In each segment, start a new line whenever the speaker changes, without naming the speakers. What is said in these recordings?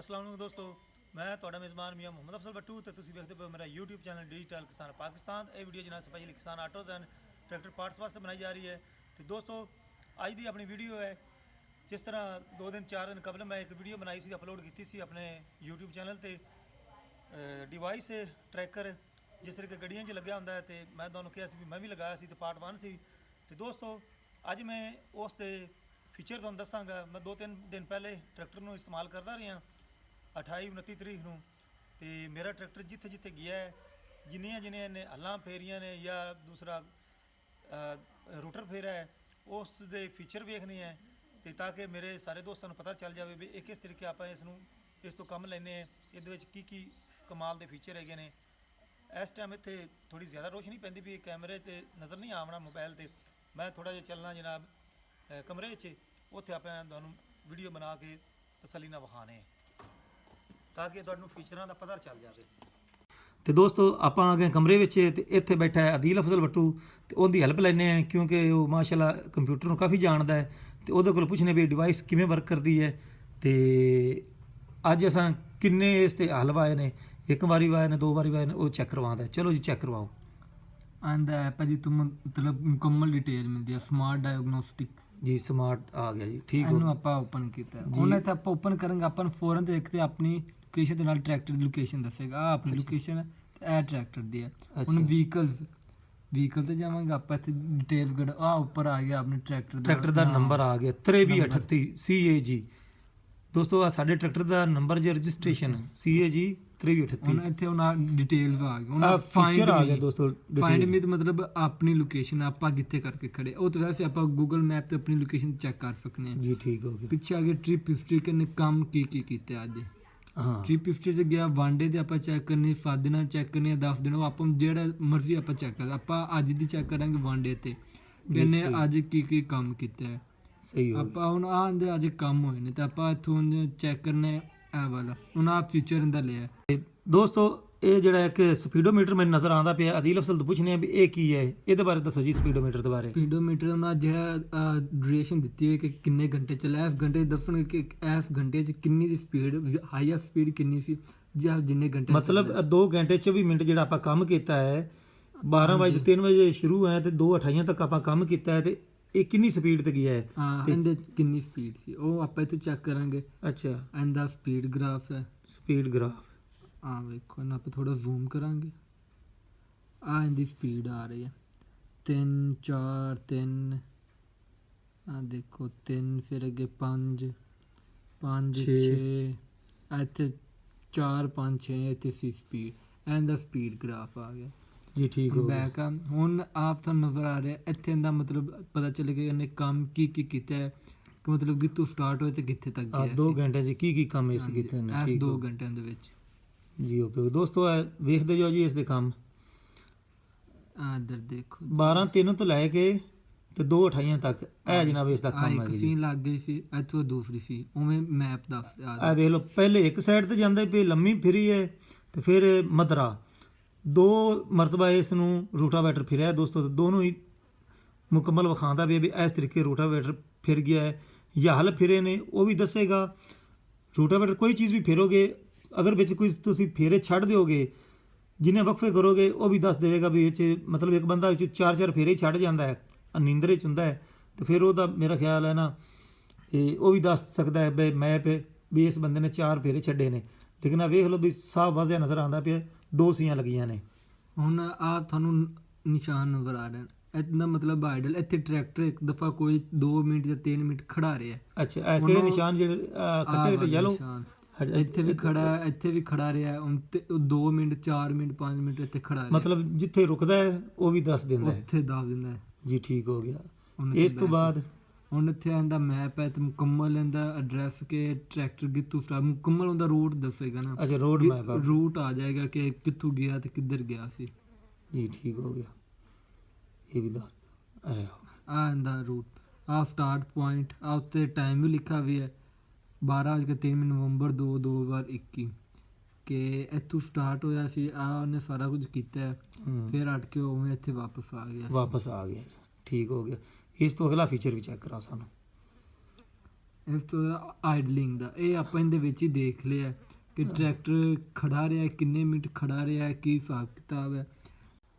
अस्सलाम वालेकुम दोस्तों, मैं ਤੁਹਾਡਾ मेज़बान मियाँ ਮੁਹੰਮਦ ਅਫਜ਼ਲ ਬੱਟੂ ਤੇ ਤੁਸੀਂ ਵੇਖਦੇ ਪਏ ਮੇਰਾ YouTube ਚੈਨਲ ਡਿਜੀਟਲ ਕਿਸਾਨ ਪਾਕਿਸਤਾਨ। ਇਹ ਵੀਡੀਓ ਜਨਾਬ ਸਪੈਸ਼ਲੀ ਕਿਸਾਨ ਆਟੋਜ਼ ਐਂਡ ਟਰੈਕਟਰ ਪਾਰਟਸ ਵਾਸਤੇ ਬਣਾਈ ਜਾ ਰਹੀ ਹੈ। ਤੇ ਦੋਸਤੋ ਅੱਜ ਦੀ ਆਪਣੀ ਵੀਡੀਓ ਹੈ, ਜਿਸ ਤਰ੍ਹਾਂ 2 ਦਿਨ 4 ਦਿਨ ਕਬਲ ਮੈਂ ਇੱਕ ਵੀਡੀਓ ਬਣਾਈ ਸੀ, ਅਪਲੋਡ ਕੀਤੀ ਸੀ ਆਪਣੇ YouTube ਚੈਨਲ ਤੇ। ਡਿਵਾਈਸ ਟਰੈਕਰ ਜਿਸ ਤਰੀਕੇ ਗੱਡੀਆਂ 'ਚ ਲੱਗਿਆ ਹੁੰਦਾ ਹੈ, ਤੇ ਮੈਂ ਤੁਹਾਨੂੰ ਕਿਹਾ ਸੀ ਵੀ ਮੈਂ ਵੀ ਲਗਾਇਆ ਸੀ, ਤੇ ਪਾਰਟ 1 ਸੀ। ਤੇ ਦੋਸਤੋ ਅੱਜ ਮੈਂ ਉਸ ਦੇ ਫੀਚਰ ਤੁਹਾਨੂੰ ਦੱਸਾਂਗਾ। ਮੈਂ 2-3 ਦਿਨ ਪਹਿਲੇ ਟਰੈਕਟਰ ਨੂੰ ਇਸਤੇਮਾਲ ਕਰਦਾ ਰਿਹਾ 28-29 ਤਰੀਕ ਨੂੰ, ਤੇ ਮੇਰਾ ਟਰੈਕਟਰ ਜਿੱਥੇ ਜਿੱਥੇ ਗਿਆ ਹੈ, ਜਿੰਨੀਆਂ ਨੇ ਹੱਲਾਂ ਫੇਰੀਆਂ ਨੇ ਜਾਂ ਦੂਸਰਾ ਰੂਟਰ ਫੇਰਾ ਹੈ, ਉਸ ਦੇ ਫੀਚਰ ਵੇਖਣੇ ਹੈ, ਤੇ ਤਾਂ ਕਿ ਮੇਰੇ ਸਾਰੇ ਦੋਸਤਾਂ ਨੂੰ ਪਤਾ ਚੱਲ ਜਾਵੇ ਵੀ ਇਹ ਕਿਸ ਤਰੀਕੇ ਆਪਾਂ ਇਸ ਤੋਂ ਕੰਮ ਲੈਂਦੇ ਹਾਂ, ਇਹਦੇ ਵਿੱਚ ਕੀ ਕਮਾਲ ਦੇ ਫੀਚਰ ਹੈਗੇ ਨੇ। ਇਸ ਟਾਈਮ ਇੱਥੇ ਥੋੜੀ ਜ਼ਿਆਦਾ ਰੋਸ਼ਨੀ ਪੈਂਦੀ ਵੀ ਕੈਮਰੇ ਤੇ ਨਜ਼ਰ ਨਹੀਂ ਆਉਣਾ ਮੋਬਾਈਲ ਤੇ। ਮੈਂ ਥੋੜਾ ਜਿਹਾ ਚੱਲਣਾ ਜਨਾਬ ਕਮਰੇ 'ਚ, ਉੱਥੇ ਆਪਾਂ ਤੁਹਾਨੂੰ ਵੀਡੀਓ ਬਣਾ ਕੇ ਤਸੱਲੀ ਨਾਲ ਵਿਖਾਣੇ ਤਾਂ ਕਿ ਤੁਹਾਨੂੰ ਫੀਚਰਾਂ ਦਾ ਪਤਾ ਚੱਲ ਜਾਵੇ। ਤੇ ਦੋਸਤੋ ਆਪਾਂ ਆ ਗਏ ਕਮਰੇ ਵਿੱਚ, ਤੇ ਇੱਥੇ ਬੈਠਾ ਹੈ ਅਦੀਲ ਅਫਜ਼ਲ ਬੱਟੂ, ਤੇ ਉਹਦੀ ਹੈਲਪ ਲੈਂਦੇ ਹਾਂ ਕਿਉਂਕਿ ਉਹ ਮਾਸ਼ਾਅੱਲਾ ਕੰਪਿਊਟਰ ਨੂੰ ਕਾਫੀ ਜਾਣਦਾ ਹੈ, ਤੇ ਉਹਦੇ ਕੋਲ ਪੁੱਛਣੇ ਵੀ ਡਿਵਾਈਸ ਕਿਵੇਂ ਵਰਕ ਕਰਦੀ ਹੈ। ਤੇ ਅੱਜ ਅਸਾਂ ਕਿੰਨੇ ਇਸ ਤੇ ਹੱਲ ਵਾਏ ਨੇ, ਇੱਕ ਵਾਰੀ ਵਾਏ ਨੇ, 2 ਵਾਰੀ ਵਾਏ ਨੇ, ਉਹ ਚੈੱਕ ਕਰਵਾਉਂਦਾ। ਚਲੋ ਜੀ ਚੈੱਕ ਕਰਵਾਓ।
ਆਂਦਾ ऐप है जी, तुम मतलब मुकम्मल डिटेल मिलती है, स्मार्ट डायग्नोस्टिक
ਜੀ ਸਮਾਰਟ ਆ ਗਿਆ ਜੀ, ਠੀਕ ਹੋ
ਇਹਨੂੰ ਆਪਾਂ ਓਪਨ ਕੀਤਾ। ਹੁਣ ਇੱਥੇ ਆਪਾਂ ਓਪਨ ਕਰਾਂਗੇ, ਆਪਾਂ ਨੂੰ ਫੌਰਨ ਤੇ ਇੱਕ ਤੇ ਆਪਣੀ ਲੋਕੇਸ਼ਨ ਦੇ ਨਾਲ ਟਰੈਕਟਰ ਦੀ ਲੋਕੇਸ਼ਨ ਦੱਸੇਗਾ। ਆ ਆਪਣੀ ਲੋਕੇਸ਼ਨ ਹੈ ਤੇ ਇਹ ਟਰੈਕਟਰ ਦੀ ਹੈ। ਹੁਣ ਵਹੀਕਲ ਤੇ ਜਾਵਾਂਗੇ ਆਪਾਂ, ਇੱਥੇ ਡਿਟੇਲਸ ਗੜ ਆ ਉੱਪਰ ਆ ਗਿਆ ਆਪਣੇ ਟਰੈਕਟਰ ਦਾ
ਨੰਬਰ ਆ ਗਿਆ 2338 CAG। ਦੋਸਤੋ ਆ ਸਾਡੇ ਟਰੈਕਟਰ ਦਾ ਨੰਬਰ ਜੇ ਰਜਿਸਟ੍ਰੇਸ਼ਨ CAG 2338।
ਹੁਣ ਇੱਥੇ ਉਹਨਾਂ ਡਿਟੇਲਸ ਆ ਗਏ,
ਆ ਫੀਚਰ ਆ ਗਿਆ ਦੋਸਤੋ।
ਫਾਈਂਡ ਮੀ ਮਤਲਬ ਆਪਣੀ ਲੋਕੇਸ਼ਨ ਆਪਾਂ ਕਿੱਥੇ ਕਰਕੇ ਖੜੇ, ਉਹ ਤਾਂ ਵੈਸੇ ਆਪਾਂ ਗੂਗਲ ਮੈਪ ਤੇ ਆਪਣੀ ਲੋਕੇਸ਼ਨ ਚੈੱਕ ਕਰ ਸਕਨੇ ਹਾਂ
ਜੀ, ਠੀਕ ਹੋ ਗਿਆ।
ਪਿੱਛੇ ਆ ਗਿਆ ਟ੍ਰਿਪ ਹਿਸਟਰੀ, ਕਿੰਨੇ ਕੰਮ ਕੀ ਕੀਤਾ ਅੱਜ।
ਹਾਂ,
ਟ੍ਰਿਪ ਹਿਸਟਰੀ 'ਚ ਗਿਆ, ਵਾਂਡੇ ਦੇ ਆਪਾਂ ਚੈੱਕ ਕਰਨੀ, 7 ਦਿਨਾਂ ਚੈੱਕ ਕਰਨੀ, 10 ਦਿਨ, ਉਹ ਆਪਾਂ ਜਿਹੜਾ ਮਰਜ਼ੀ ਆਪਾਂ ਚੈੱਕ ਕਰ। ਆਪਾਂ ਅੱਜ ਦੀ ਚੈੱਕ ਕਰਾਂਗੇ ਵਾਂਡੇ ਤੇ, ਕਿੰਨੇ ਅੱਜ ਕੀ ਕੰਮ ਕੀਤਾ ਹੈ।
ਸਹੀ ਹੋ
ਆਪਾਂ ਹੁਣ ਆਂਦੇ ਅੱਜ ਕੰਮ ਹੋਏ ਨੇ, ਤਾਂ ਆਪਾਂ ਇੱਥੋਂ ਚੈੱਕ ਕਰਨਾ ਇਹ ਵਾਲਾ। ਹੁਣ ਆ ਫੀਚਰ ਇਹਦਾ ਲਿਆ
ਦੋਸਤੋ। ਇਹ ਜਿਹੜਾ ਇੱਕ ਸਪੀਡੋਮੀਟਰ ਮੈਨੂੰ ਨਜ਼ਰ ਆਉਂਦਾ ਪਿਆ, ਅਦੀਲ ਅਫਜ਼ਲ ਤੋਂ ਪੁੱਛਣੇ ਆ ਵੀ ਇਹ ਕੀ ਹੈ, ਇਹਦੇ ਬਾਰੇ ਦੱਸੋ ਜੀ। ਸਪੀਡੋਮੀਟਰ ਦੇ ਬਾਰੇ
ਸਪੀਡੋਮੀਟਰ ਉਹਨਾਂ ਜਿਹੜਾ ਡਿਊਰੇਸ਼ਨ ਦਿੱਤੀ ਹੋਈ ਕਿ ਕਿੰਨੇ ਘੰਟੇ ਚੱਲਿਆ, ਇਸ ਘੰਟੇ ਦੱਸਣਗੇ ਕਿ ਇਸ ਘੰਟੇ 'ਚ ਕਿੰਨੀ ਦੀ ਸਪੀਡ, ਹਾਈਐਸਟ ਸਪੀਡ ਕਿੰਨੀ ਸੀ, ਜਾਂ ਜਿੰਨੇ ਘੰਟੇ
ਮਤਲਬ 2 ਘੰਟੇ 24 ਮਿੰਟ ਜਿਹੜਾ ਆਪਾਂ ਕੰਮ ਕੀਤਾ ਹੈ, 12 ਵਜੇ 3 ਵਜੇ ਸ਼ੁਰੂ ਹੈ ਤੇ 2:28 ਤੱਕ ਆਪਾਂ ਕੰਮ ਕੀਤਾ ਹੈ, ਤੇ ਇਹ ਕਿੰਨੀ ਸਪੀਡ ਤੇ ਗਿਆ ਹੈ।
ਹਾਂ, ਇਹਦੇ ਕਿੰਨੀ ਸਪੀਡ ਸੀ ਉਹ ਆਪਾਂ ਇੱਥੋਂ ਚੈੱਕ ਕਰਾਂਗੇ।
ਅੱਛਾ,
ਇਹਦਾ ਸਪੀਡ ਗ੍ਰਾਫ ਹੈ,
ਸਪੀਡ ਗ੍ਰਾਫ
ਆ ਵੇਖੋ ਨਾ, ਆਪਾਂ ਥੋੜਾ ਜ਼ੂਮ ਕਰਾਂਗੇ। ਆ ਇਹਦੀ ਸਪੀਡ ਆ ਰਹੀ ਹੈ 3 4 3, ਆ ਦੇਖੋ 3, ਫਿਰ ਅੱਗੇ 5 5 6, ਇੱਥੇ 4 5 6, ਇੱਥੇ ਸੀ ਸਪੀਡ। ਇਹਦਾ ਸਪੀਡ ਗ੍ਰਾਫ ਆ ਗਿਆ
ਜੀ, ਠੀਕ ਹੋ ਗਿਆ।
ਬੈਕ ਆ ਹੁਣ ਆਪ ਤੁਹਾਨੂੰ ਨਜ਼ਰ ਆ ਰਿਹਾ ਇੱਥੇ ਇਹਦਾ ਮਤਲਬ ਪਤਾ ਚੱਲੇਗਾ ਇਹਨੇ ਕੰਮ ਕੀ ਕੀਤਾ ਹੈ, ਕਿ ਮਤਲਬ ਕਿੱਥੋਂ ਸਟਾਰਟ ਹੋਏ ਤੇ ਕਿੱਥੇ ਤੱਕ ਗਿਆ।
2 ਘੰਟੇ 'ਚ ਕੀ ਕੰਮ ਇਸ ਕੀਤੇ ਨੇ,
ਇਸ 2 ਘੰਟਿਆਂ ਦੇ ਵਿੱਚ
ਜੀ। ਓਕੇ ਦੋਸਤੋ, ਵੇਖਦੇ ਜਾਓ ਜੀ ਇਸ ਦੇ ਕੰਮ।
ਆ ਇੱਧਰ ਦੇਖੋ
12/3 ਤੋਂ ਲੈ ਕੇ ਤੇ 2:28 ਤੱਕ ਇਹ ਜਨਾਬ ਇਸ ਦਾ ਕੰਮ ਹੈ
ਇੱਕ
ਜੀ।
ਸੀ ਲੱਗ ਗਈ ਸੀ, ਇੱਥੋਂ ਦੂਸਰੀ ਸੀ, ਉਵੇਂ ਮੈਪ ਦਾ
ਇਹ ਵੇਖ ਲਓ, ਪਹਿਲੇ ਇੱਕ ਸਾਈਡ ਤੇ ਜਾਂਦੇ ਪਈ ਲੰਮੀ ਫਿਰੀ ਹੈ, ਤੇ ਫਿਰ ਮਦਰਾ 2 ਮਰਤਬਾ ਇਸ ਨੂੰ ਰੂਟਾਵੇਟਰ ਫਿਰਿਆ ਦੋਸਤੋ, ਤੇ ਦੋਨੋਂ ਹੀ ਮੁਕੰਮਲ ਵਿਖਾਉਂਦਾ ਵੀ ਇਸ ਤਰੀਕੇ ਰੂਟਾਵੇਟਰ ਫਿਰ ਗਿਆ ਹੈ ਜਾਂ ਹਲ ਫਿਰੇ ਨੇ, ਉਹ ਵੀ ਦੱਸੇਗਾ। ਰੂਟਾਵੇਟਰ ਕੋਈ ਚੀਜ਼ ਵੀ ਫੇਰੋਗੇ, ਅਗਰ ਵਿੱਚ ਕੋਈ ਤੁਸੀਂ ਫੇਰੇ ਛੱਡ ਦਿਓਗੇ, ਜਿੰਨੇ ਵਕਫੇ ਕਰੋਗੇ, ਉਹ ਵੀ ਦੱਸ ਦੇਵੇਗਾ ਵੀ ਇਹ 'ਚ ਮਤਲਬ ਇੱਕ ਬੰਦਾ ਵਿੱਚ 4-4 ਫੇਰੇ ਛੱਡ ਜਾਂਦਾ ਹੈ, ਨੀਂਦਰੇ 'ਚ ਹੁੰਦਾ ਹੈ, ਤੇ ਫਿਰ ਉਹਦਾ ਮੇਰਾ ਖਿਆਲ ਹੈ ਨਾ, ਇਹ ਉਹ ਵੀ ਦੱਸ ਸਕਦਾ ਹੈ ਵੀ ਮੈਪ ਵੀ ਇਸ ਬੰਦੇ ਨੇ 4 ਫੇਰੇ ਛੱਡੇ ਨੇ। ਲੇਕਿਨ ਆ ਵੇਖ ਲਓ ਵੀ ਸਾਫ਼ ਵਾਜ਼ਿਆ ਨਜ਼ਰ ਆਉਂਦਾ ਪਿਆ 2 ਸੀਆਂ ਲੱਗੀਆਂ ਨੇ।
ਹੁਣ ਆ ਤੁਹਾਨੂੰ ਨਿਸ਼ਾਨ ਨਜ਼ਰ ਆ ਰਹੇ, ਇਹਦਾ ਮਤਲਬ ਆਈਡਲ। ਇੱਥੇ ਟਰੈਕਟਰ ਇੱਕ ਦਫਾ ਕੋਈ 2 ਮਿੰਟ ਜਾਂ 3 ਮਿੰਟ ਖੜਾ ਰਿਹਾ।
ਅੱਛਾ, ਇਹ ਕਿਹੜੇ ਨਿਸ਼ਾਨ ਜਿਹੜੇ ਕੱਟੇ ਯੈਲੋ,
ਇੱਥੇ ਵੀ ਖੜਾ ਰਿਹਾ, 2 ਮਿੰਟ 4 ਮਿੰਟ 5 ਮਿੰਟ ਇੱਥੇ ਖੜਾ ਰਿਹਾ,
ਮਤਲਬ ਜਿੱਥੇ ਰੁਕਦਾ ਹੈ ਉਹ ਵੀ ਦੱਸ ਦਿੰਦਾ ਹੈ,
ਉੱਥੇ ਦੱਸ ਦਿੰਦਾ ਹੈ
ਜੀ। ਠੀਕ ਹੋ ਗਿਆ। ਇਸ ਤੋਂ ਬਾਅਦ
ਹੁਣ ਇੱਥੇ ਇਹਦਾ ਮੈਪ ਹੈ, ਤੇ ਮੁਕੰਮਲ ਇਹਦਾ ਐਡਰੈਸ ਕੇ ਟਰੈਕਟਰ ਕਿੱਥੋਂ ਸਟਾਰਟ, ਮੁਕੰਮਲ ਉਹਦਾ ਰੂਟ ਦੱਸੇਗਾ ਨਾ।
ਅੱਛਾ, ਰੋਡ ਮੈਪ
ਰੂਟ ਆ ਜਾਏਗਾ ਕਿ ਕਿੱਥੋਂ ਗਿਆ ਤੇ ਕਿੱਧਰ ਗਿਆ ਸੀ
ਜੀ। ਠੀਕ ਹੋ ਗਿਆ, ਇਹ ਵੀ ਦੱਸ
ਆ ਇਹਦਾ ਰੂਟ। ਆ ਸਟਾਰਟ ਪੁਆਇੰਟ, ਆ ਉੱਤੇ ਟਾਈਮ ਵੀ ਲਿਖਾ ਵੀ ਹੈ 12:03 ਨਵੰਬਰ 2021 ਕਿ ਇੱਥੋਂ ਸਟਾਰਟ ਹੋਇਆ ਸੀ। ਆ ਉਹਨੇ ਸਾਰਾ ਕੁਝ ਕੀਤਾ, ਫਿਰ ਅਟ ਕੇ ਉਵੇਂ ਇੱਥੇ ਵਾਪਸ ਆ ਗਿਆ।
ਠੀਕ ਹੋ ਗਿਆ। ਇਸ ਤੋਂ ਅਗਲਾ ਫੀਚਰ ਵੀ ਚੈੱਕ ਕਰਾਓ ਸਾਨੂੰ।
ਇਸ ਤੋਂ ਆਈਡਲਿੰਗ ਦਾ ਇਹ ਆਪਾਂ ਇਹਦੇ ਵਿੱਚ ਹੀ ਦੇਖ ਲਿਆ ਕਿ ਟਰੈਕਟਰ ਖੜਾ ਰਿਹਾ ਕਿੰਨੇ ਮਿੰਟ ਖੜਾ ਰਿਹਾ ਕੀ ਹਿਸਾਬ ਕਿਤਾਬ ਹੈ।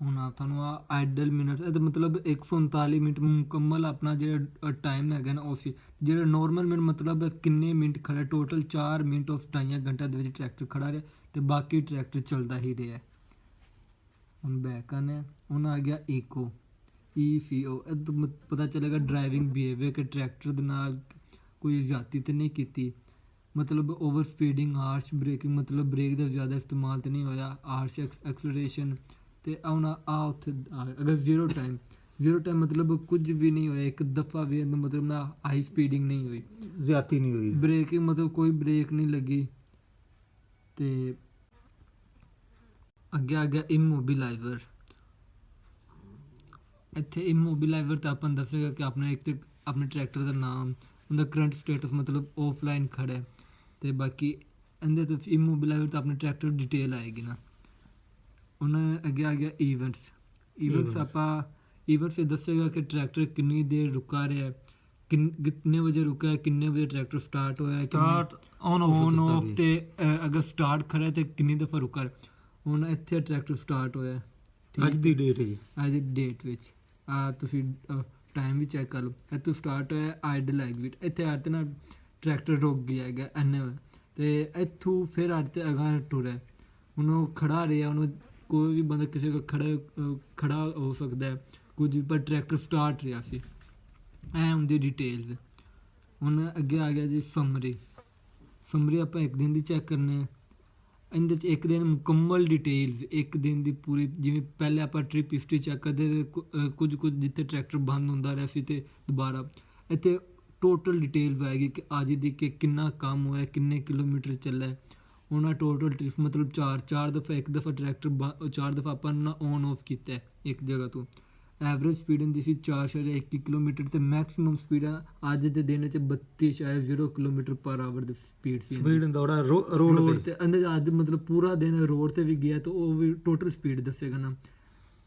ਹੁਣ ਆ ਤੁਹਾਨੂੰ ਆ ਆਈਡਲ ਮਿੰਟ ਇਹਦਾ ਮਤਲਬ 139 ਮਿੰਟ ਮੁਕੰਮਲ ਆਪਣਾ ਜਿਹੜਾ ਟਾਈਮ ਹੈਗਾ ਨਾ ਉਹ ਸੀ। ਜਿਹੜਾ ਨੋਰਮਲ ਮਿੰਟ ਮਤਲਬ ਕਿੰਨੇ ਮਿੰਟ ਖੜਾ, ਟੋਟਲ 4 ਮਿੰਟ ਉਸ 2.5 ਘੰਟਿਆਂ ਦੇ ਵਿੱਚ ਟਰੈਕਟਰ ਖੜਾ ਰਿਹਾ ਤੇ ਬਾਕੀ ਟਰੈਕਟਰ ਚੱਲਦਾ ਹੀ ਰਿਹਾ। ਹੁਣ ਬੈਕ ਆਨੇ ਹੁਣ ਆ ਗਿਆ ਈਕੋ ECO। ਇਹ ਤੋਂ ਪਤਾ ਚੱਲੇਗਾ ਡਰਾਈਵਿੰਗ ਬਿਹੇਵੀਅਰ ਕਿ ਟਰੈਕਟਰ ਦੇ ਨਾਲ ਕੋਈ ਜ਼ਿਆਦਤੀ ਤਾਂ ਨਹੀਂ ਕੀਤੀ, ਮਤਲਬ ਓਵਰ ਸਪੀਡਿੰਗ, ਹਾਰਸ਼ ਬ੍ਰੇਕਿੰਗ, ਮਤਲਬ ਬ੍ਰੇਕ ਦਾ ਜ਼ਿਆਦਾ ਇਸਤੇਮਾਲ ਤਾਂ ਨਹੀਂ ਹੋਇਆ, ਹਾਰਸ਼ ਐਕਸਲਰੇਸ਼ਨ। ਤੇ ਹੁਣ ਆ ਉੱਥੇ ਅਗਰ ਜ਼ੀਰੋ ਟਾਈਮ ਮਤਲਬ ਕੁਝ ਵੀ ਨਹੀਂ ਹੋਇਆ, ਇੱਕ ਦਫਾ ਵੀ ਮਤਲਬ ਨਾ ਹਾਈ ਸਪੀਡਿੰਗ ਨਹੀਂ ਹੋਈ,
ਜ਼ਿਆਦਤੀ ਨਹੀਂ ਹੋਈ,
ਬ੍ਰੇਕਿੰਗ ਮਤਲਬ ਕੋਈ ਬ੍ਰੇਕ ਨਹੀਂ ਲੱਗੀ। ਤੇ ਅੱਗੇ ਆ ਗਿਆ ਇਮੋਬਿਲਾਈਜ਼ਰ। ਇੱਥੇ ਇਮੋਬਿਲਾਈਜ਼ਰ ਤਾਂ ਆਪਾਂ ਨੂੰ ਦੱਸੇਗਾ ਕਿ ਆਪਣਾ ਇੱਕ ਤੇ ਆਪਣੇ ਟਰੈਕਟਰ ਦਾ ਨਾਮ, ਉਹਦਾ ਕਰੰਟ ਸਟੇਟਸ ਮਤਲਬ ਆਫਲਾਈਨ ਖੜਾ ਹੈ, ਤੇ ਬਾਕੀ ਇਹਦੇ ਤੋਂ ਇਮੋਬਿਲਾਈਜ਼ਰ ਤਾਂ ਆਪਣੇ ਟਰੈਕਟਰ ਡਿਟੇਲ ਆਏਗੀ ਨਾ। ਉਹਨਾਂ ਅੱਗੇ ਆ ਗਿਆ ਈਵੈਂਟਸ ਆਪਾਂ ਈਵੈਂਟਸ ਇਹ ਦੱਸੇਗਾ ਕਿ ਟਰੈਕਟਰ ਕਿੰਨੀ ਦੇਰ ਰੁਕਾ ਰਿਹਾ ਹੈ, ਕਿੰਨੇ ਵਜੇ ਰੁਕਾ ਹੈ, ਕਿੰਨੇ ਵਜੇ ਟਰੈਕਟਰ ਸਟਾਰਟ ਹੋਇਆ,
ਸਟਾਰਟ ਔਨ
ਆਫ ਤੇ ਅਗਰ ਸਟਾਰਟ ਖੜਾ ਤੇ ਕਿੰਨੀ ਦਫਾ ਰੁਕਾ। ਹੁਣ ਇੱਥੇ ਟਰੈਕਟਰ ਸਟਾਰਟ ਹੋਇਆ
ਅੱਜ ਦੀ ਡੇਟ ਜੀ,
ਅੱਜ ਦੀ ਡੇਟ ਵਿੱਚ ਆ ਤੁਸੀਂ ਟਾਈਮ ਵੀ ਚੈੱਕ ਕਰ ਲਓ। ਇੱਥੋਂ ਸਟਾਰਟ ਹੋਇਆ ਆਈਡਲ ਐਗਜ਼ਿਟ, ਇੱਥੇ ਆੜ ਤੇ ਨਾ ਟਰੈਕਟਰ ਰੁਕ ਗਿਆ ਹੈਗਾ ਇੰਨੇ ਤੇ ਇੱਥੋਂ ਫਿਰ ਆੜ ਤੇ ਅਗਾਂਹ ਟੁਰਿਆ। ਹੁਣ ਉਹ ਖੜਾ ਰਿਹਾ, ਉਹਨੂੰ ਕੋਈ ਵੀ ਬੰਦਾ ਕਿਸੇ ਕੋਲ ਖੜਾ ਹੋ ਸਕਦਾ ਹੈ ਕੁਝ, ਪਰ ਟਰੈਕਟਰ ਸਟਾਰਟ ਰਿਹਾ ਸੀ। ਇਹ ਹੁੰਦੀ ਡਿਟੇਲਸ। ਹੁਣ ਅੱਗੇ ਆ ਗਿਆ ਜੀ ਸਮਰੀ ਆਪਾਂ ਇੱਕ ਦਿਨ ਦੀ ਚੈੱਕ ਕਰਨੇ ਆ। ਇਹਦੇ 'ਚ ਇੱਕ ਦਿਨ ਮੁਕੰਮਲ ਡਿਟੇਲਸ, ਇੱਕ ਦਿਨ ਦੀ ਪੂਰੀ, ਜਿਵੇਂ ਪਹਿਲੇ ਆਪਾਂ ਟ੍ਰਿਪ ਹਿਸਟਰੀ ਚੈੱਕ ਕਰਦੇ ਕੁਝ ਜਿੱਥੇ ਟਰੈਕਟਰ ਬੰਦ ਹੁੰਦਾ ਰਿਹਾ ਸੀ ਤੇ ਦੁਬਾਰਾ ਇੱਥੇ ਟੋਟਲ ਡਿਟੇਲਸ ਆਏਗੀ ਕਿ ਅੱਜ ਦੀ ਕਿ ਕਿੰਨਾ ਕੰਮ ਹੋਇਆ, ਕਿੰਨੇ ਕਿਲੋਮੀਟਰ ਚੱਲਿਆ। ਉਹਨਾਂ ਟੋਟਲ ਟ੍ਰਿਪ ਮਤਲਬ 4 ਦਫਾ, ਇੱਕ ਦਫਾ ਟਰੈਕਟਰ 4 ਦਫਾ ਆਪਾਂ ਨਾ ਔਨ ਆਫ ਕੀਤਾ ਇੱਕ ਜਗ੍ਹਾ ਤੋਂ। ਐਵਰੇਜ ਸਪੀਡ ਹੁੰਦੀ ਸੀ 4.1 ਕਿਲੋਮੀਟਰ ਤੇ ਮੈਕਸਿਮਮ ਸਪੀਡ ਅੱਜ ਦੇ ਦਿਨ 'ਚ 32.0 ਕਿਲੋਮੀਟਰ ਪਰ ਆਵਰ ਦੀ ਸਪੀਡ ਸੀ।
ਸਪੀਡ ਦੌੜਾ ਰੋਡ
ਤੇ ਅੰਦਰ ਅੱਜ ਮਤਲਬ ਪੂਰਾ ਦਿਨ ਰੋਡ ਤੇ ਵੀ ਗਿਆ ਤਾਂ ਉਹ ਵੀ ਟੋਟਲ ਸਪੀਡ ਦੱਸੇਗਾ ਨਾ।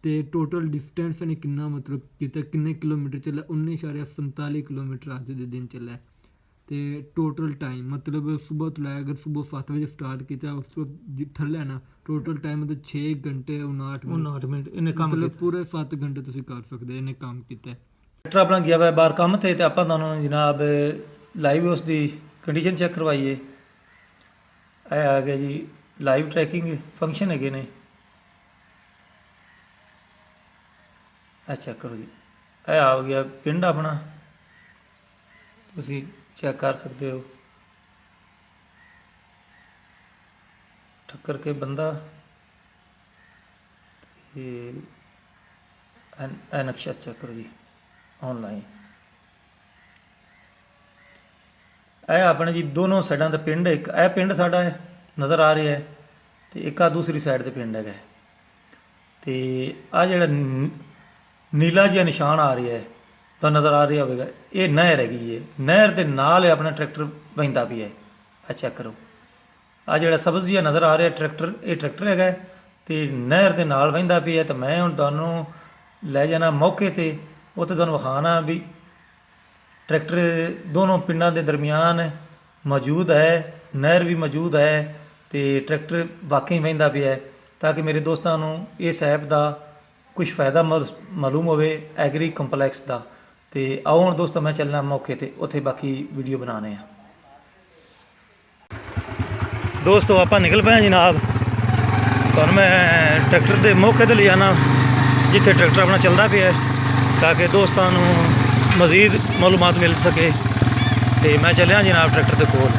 ਤੇ ਟੋਟਲ ਡਿਸਟੈਂਸ ਨੇ ਕਿੰਨਾ ਮਤਲਬ ਕੀਤਾ, ਕਿੰਨੇ ਕਿਲੋਮੀਟਰ ਚੱਲਿਆ, 19.47 ਕਿਲੋਮੀਟਰ ਅੱਜ ਦੇ ਦਿਨ ਚੱਲਿਆ। ਤੇ ਟੋਟਲ ਟਾਈਮ ਮਤਲਬ ਸਵੇਰ ਤੋਂ ਲੈ ਅਗਰ ਸਵੇਰ 7 ਵਜੇ ਸਟਾਰਟ ਕੀਤਾ ਉਸ ਤੋਂ ਥੱਲੇ ਨਾ ਟੋਟਲ ਟਾਈਮ ਮਤਲਬ 6 ਘੰਟੇ 59 ਮਿੰਟ
ਇਹਨੇ ਕੰਮ
ਮਤਲਬ ਪੂਰੇ 7 ਘੰਟੇ ਤੁਸੀਂ ਕਰ ਸਕਦੇ ਇਹਨੇ ਕੰਮ ਕੀਤਾ।
ਟਰੈਕਟਰ ਆਪਣਾ ਗਿਆ ਵਾ ਬਾਹਰ ਕੰਮ ਤੇ ਆਪਾਂ ਤੁਹਾਨੂੰ ਜਨਾਬ ਲਾਈਵ ਉਸ ਦੀ ਕੰਡੀਸ਼ਨ ਚੈੱਕ ਕਰਵਾਈਏ। ਇਹ ਆ ਗਿਆ ਜੀ ਲਾਈਵ ਟਰੈਕਿੰਗ ਫੰਕਸ਼ਨ ਹੈਗੇ ਨੇ, ਇਹ ਚੈੱਕ ਕਰੋ ਜੀ। ਇਹ ਆ ਗਿਆ ਪਿੰਡ ਆਪਣਾ, ਤੁਸੀਂ ਚੈੱਕ ਕਰ ਸਕਦੇ ਹੋ। ਠੱਕਰ ਕੇ ਬੰਦਾ ਤੇ ਇਹ ਨਕਸ਼ਾ ਚੈੱਕ ਕਰੋ ਜੀ ਆਨਲਾਈਨ। ਇਹ ਆਪਣੇ ਜੀ ਦੋਨੋਂ ਸਾਈਡਾਂ ਦਾ ਪਿੰਡ, ਇੱਕ ਇਹ ਪਿੰਡ ਸਾਡਾ ਹੈ ਨਜ਼ਰ ਆ ਰਿਹਾ ਹੈ ਤੇ ਇੱਕ ਆ ਦੂਸਰੀ ਸਾਈਡ ਤੇ ਪਿੰਡ ਹੈਗਾ। ਤੇ ਆ ਜਿਹੜਾ ਨੀਲਾ ਜਿਹਾ ਨਿਸ਼ਾਨ ਆ ਰਿਹਾ ਹੈ ਤਾਂ ਨਜ਼ਰ ਆ ਰਿਹਾ ਹੋਵੇਗਾ, ਇਹ ਨਹਿਰ ਹੈਗੀ ਹੈ। ਨਹਿਰ ਦੇ ਨਾਲ ਆਪਣਾ ਟਰੈਕਟਰ ਵਹਿੰਦਾ ਪਿਆ ਹੈ। ਆ ਚੈੱਕ ਕਰੋ, ਆ ਜਿਹੜਾ ਸਬਜ਼ ਜਿਹਾ ਨਜ਼ਰ ਆ ਰਿਹਾ ਟਰੈਕਟਰ, ਇਹ ਟਰੈਕਟਰ ਹੈਗਾ ਤੇ ਨਹਿਰ ਦੇ ਨਾਲ ਵਹਿੰਦਾ ਪਿਆ। ਤਾਂ ਮੈਂ ਹੁਣ ਤੁਹਾਨੂੰ ਲੈ ਜਾਣਾ ਮੌਕੇ ਤੇ, ਉੱਥੇ ਤੁਹਾਨੂੰ ਵਿਖਾਉਣਾ ਵੀ ਟਰੈਕਟਰ ਦੋਨੋਂ ਪਿੰਡਾਂ ਦੇ ਦਰਮਿਆਨ ਮੌਜੂਦ ਹੈ, ਨਹਿਰ ਵੀ ਮੌਜੂਦ ਹੈ ਤੇ ਟਰੈਕਟਰ ਵਾਕਈ ਵਹਿੰਦਾ ਪਿਆ ਹੈ, ਤਾਂ ਕਿ ਮੇਰੇ ਦੋਸਤਾਂ ਨੂੰ ਇਸ ਐਪ ਦਾ ਕੁਝ ਫਾਇਦਾ ਮਾਲੂਮ ਹੋਵੇ ਐਗਰੀ ਕੰਪਲੈਕਸ ਦਾ। ਤੇ ਆਓ ਹੁਣ ਦੋਸਤੋ ਮੈਂ ਚੱਲਣਾ ਮੌਕੇ ਤੇ, ਉੱਥੇ ਬਾਕੀ ਵੀਡੀਓ ਬਣਾਉਣੇ ਆ। ਦੋਸਤੋ ਆਪਾਂ ਨਿਕਲ ਪਏ ਜਨਾਬ, ਤੁਹਾਨੂੰ ਮੈਂ ਟਰੈਕਟਰ ਦੇ ਮੌਕੇ ਤੇ ਲਿਜਾਣਾ ਜਿੱਥੇ ਟਰੈਕਟਰ ਆਪਣਾ ਚੱਲਦਾ ਪਿਆ ਤਾਂ ਕਿ ਦੋਸਤਾਂ ਨੂੰ ਮਜ਼ੀਦ ਮਾਲੂਮਾਤ ਮਿਲ ਸਕੇ। ਤੇ ਮੈਂ ਚੱਲਿਆ ਜਨਾਬ ਟਰੈਕਟਰ ਦੇ ਕੋਲ।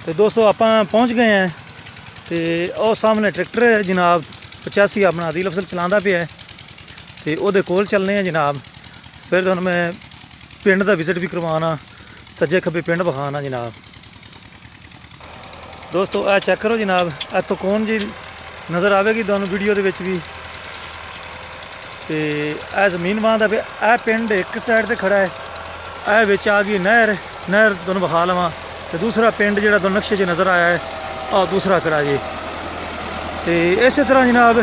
ਤੇ ਦੋਸਤੋ ਆਪਾਂ ਪਹੁੰਚ ਗਏ ਹਾਂ ਤੇ ਉਹ ਸਾਹਮਣੇ ਟਰੈਕਟਰ ਹੈ ਜਨਾਬ 85 ਆਪਣਾ ਆਦਿਲ ਅਫਜ਼ਲ ਚਲਾਉਂਦਾ ਪਿਆ ਤੇ ਉਹਦੇ ਕੋਲ ਚੱਲਨੇ ਆ ਜਨਾਬ। ਫਿਰ ਤੁਹਾਨੂੰ ਮੈਂ ਪਿੰਡ ਦਾ ਵਿਜ਼ਿਟ ਵੀ ਕਰਵਾਉਣਾ, ਸੱਜੇ ਖੱਬੇ ਪਿੰਡ ਵਿਖਾਉਣਾ ਜਨਾਬ। ਦੋਸਤੋ ਆ ਚੈੱਕ ਕਰੋ ਜਨਾਬ, ਇੱਥੋਂ ਕੌਣ ਜੀ ਨਜ਼ਰ ਆਵੇਗੀ ਤੁਹਾਨੂੰ ਵੀਡੀਓ ਦੇ ਵਿੱਚ ਵੀ। ਤੇ ਇਹ ਜ਼ਮੀਨ ਵਾਂਦਾ ਪਿਆ, ਇਹ ਪਿੰਡ ਇੱਕ ਸਾਈਡ ਤੇ ਖੜਾ ਹੈ, ਇਹ ਵਿੱਚ ਆ ਗਈ ਨਹਿਰ ਤੁਹਾਨੂੰ ਵਿਖਾ ਲਵਾਂ। ਤੇ ਦੂਸਰਾ ਪਿੰਡ ਜਿਹੜਾ ਤੁਹਾਨੂੰ ਨਕਸ਼ੇ 'ਚ ਨਜ਼ਰ ਆਇਆ ਹੈ ਆਹ ਦੂਸਰਾ ਖੜਾ ਜੀ। ਤੇ ਇਸੇ ਤਰ੍ਹਾਂ ਜਨਾਬ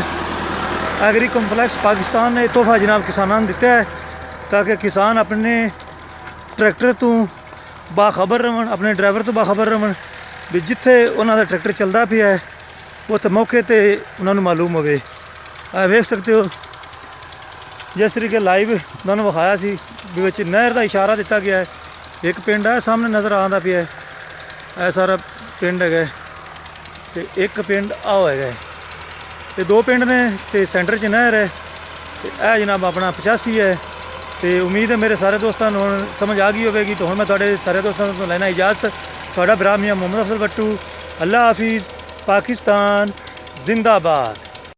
ਐਗਰੀ ਕੰਪਲੈਕਸ ਪਾਕਿਸਤਾਨ ਨੇ ਤੋਹਫਾ ਜਨਾਬ ਕਿਸਾਨਾਂ ਨੂੰ ਦਿੱਤਾ ਹੈ ਤਾਂ ਕਿ ਕਿਸਾਨ ਆਪਣੇ ਟਰੈਕਟਰ ਤੋਂ ਬਾਖਬਰ ਰਹਿਣ, ਆਪਣੇ ਡਰਾਈਵਰ ਤੋਂ ਬਾਖਬਰ ਰਹਿਣ ਵੀ ਜਿੱਥੇ ਉਹਨਾਂ ਦਾ ਟਰੈਕਟਰ ਚੱਲਦਾ ਪਿਆ ਹੈ ਉੱਥੇ ਮੌਕੇ ਤੇ ਉਹਨਾਂ ਨੂੰ ਮਾਲੂਮ ਹੋਵੇ। ਆ ਵੇਖ ਸਕਦੇ ਹੋ ਜਿਸ ਤਰੀਕੇ ਲਾਈਵ ਤੁਹਾਨੂੰ ਵਿਖਾਇਆ ਸੀ ਵੀ ਵਿੱਚ ਨਹਿਰ ਦਾ ਇਸ਼ਾਰਾ ਦਿੱਤਾ ਗਿਆ ਹੈ। ਇੱਕ ਪਿੰਡ ਹੈ ਸਾਹਮਣੇ ਨਜ਼ਰ ਆਉਂਦਾ ਪਿਆ ਹੈ, ਇਹ ਸਾਰਾ ਪਿੰਡ ਹੈਗਾ ਤੇ ਇੱਕ ਪਿੰਡ ਆਹ ਹੈਗਾ ਹੈ। ਤੇ ਦੋ ਪਿੰਡ ਨੇ ਤੇ ਸੈਂਟਰ 'ਚ ਨਹਿਰ ਹੈ ਤੇ ਇਹ ਜਨਾਬ ਆਪਣਾ 85 ਹੈ। ਤੇ ਉਮੀਦ ਹੈ ਮੇਰੇ ਸਾਰੇ ਦੋਸਤਾਂ ਨੂੰ ਹੁਣ ਸਮਝ ਆ ਗਈ ਹੋਵੇਗੀ। ਤਾਂ ਹੁਣ ਮੈਂ ਤੁਹਾਡੇ ਸਾਰੇ ਦੋਸਤਾਂ ਤੋਂ ਲੈਣਾ ਇਜਾਜ਼ਤ। ਤੁਹਾਡਾ ਭਰਾ ਮੀਆਂ ਮੁਹੰਮਦ ਅਫਜ਼ਲ ਬੱਟੂ। ਅੱਲਾ ਹਾਫਿਜ਼। ਪਾਕਿस्तान जिंदाबाद।